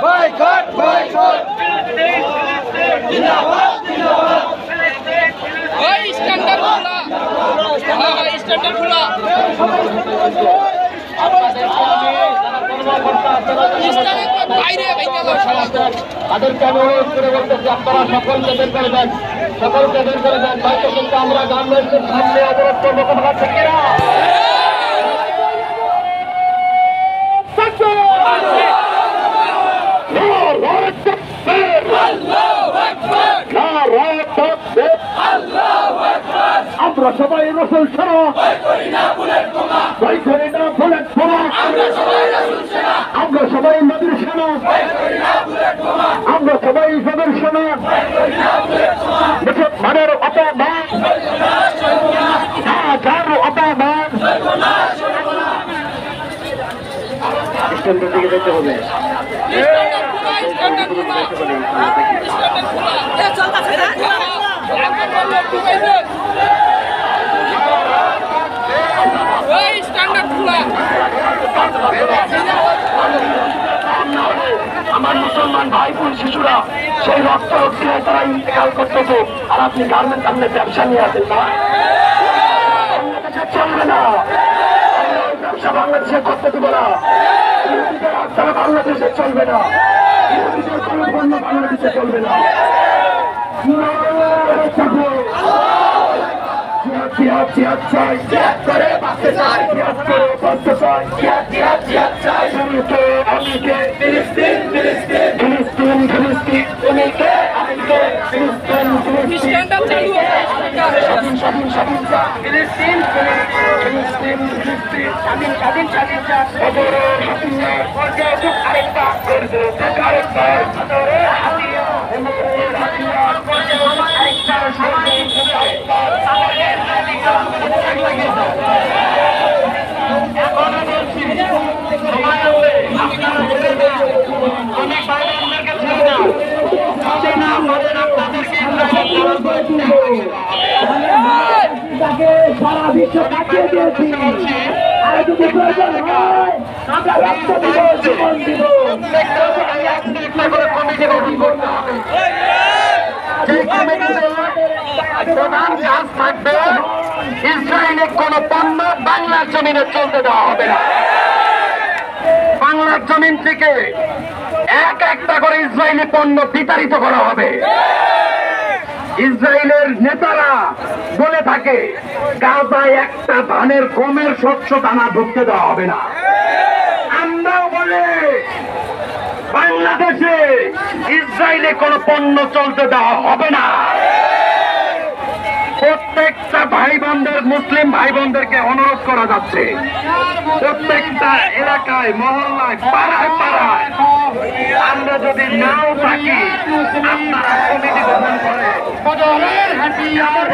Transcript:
boycott boycott জিন্দাবাদ জিন্দাবাদ ওই স্ট্যান্ডার্ড খোলা স্ট্যান্ডার্ড খোলা বাইরে তাদেরকে আমি অনুরোধ করে বলতেছি আপনারা সকলকে বের করে দেন সকলকে বের করে দেন হয়তো কিন্তু আমরা গার্মেন্টসের সামনে অবরোধ করবো কথা পাচ্ছেন কিনা আমরা সবাই রসুল সেনা ভয় করি না বুলেট বোমা আমরা সবাই নদীর সেনা আমরা সবাই সদর সেনা মুসলমানের অপমান হাজার অপমান স্ট্যান্ডের দিকে যেতে হবে আমার মুসলমান ভাই বোন শিশুরা সেই রক্ত রক্ষায় তারা ইন্তেকাল করতেছে আর আপনি গার্মেন্টস সামনে ব্যবসা নিয়ে আসেন না চলবে না ব্যবসা বাংলাদেশে করতে দেবো না তারা বাংলাদেশে চলবে না কোনো পণ্য বাংলাদেশে চলবে না জিহাদ জিহাদ চাই জিহাদ করে বাঁচতে চাই জিহাদ করে বাঁচতে চাই জিহাদ জিহাদ জিহাদ চাই তুমি কে আমি কে ফিলিস্তিন ফিলিস্তিন ফিলিস্তিন ফিলিস্তিন তুমি কে আমি কে ফিলিস্তিন ফিলিস্তিন স্বাধীন স্বাধীন স্বাধীন চাই ফিলিস্তিন ফিলিস্তিন ফিলিস্তিন স্বাধীন স্বাধীন স্বাধীন চাই অবরোধ হাতিয়ার পর্যায়ে যুগ আরেকটা করবে আরেকটা অবরোধ হাতিয়ার অবরোধ হাতিয়ার পর্যায়ে আরেকটা সবাই আরেকটা সারা বিশ্ব কাটিয়ে দিয়েছি আর যদি প্রয়োজন হয় আমরা রক্ত দিব জীবন দিব প্রধান কাজ থাকবে ইসরায়েলের কোন পণ্য বাংলার জমিনে চলতে দেওয়া হবে না বাংলার জমিন থেকে এক একটা করে ইসরায়েলি পণ্য বিতাড়িত করা হবে ইসরায়েলের নেতারা বলে থাকে গাজায় একটা ধানের গমের শস্য দানা ঢুকতে দেওয়া হবে না আমরাও বলে বাংলাদেশে ইসরায়েলে কোনো পণ্য চলতে দেওয়া হবে না প্রত্যেকটা ভাই বোনদের মুসলিম ভাই বোনদেরকে অনুরোধ করা যাচ্ছে প্রত্যেকটা এলাকায় মহল্লায় পাড়ায় পাড়ায় আমরা যদি নাও থাকি আপনারা কমিটি গঠন করে হাতিয়ার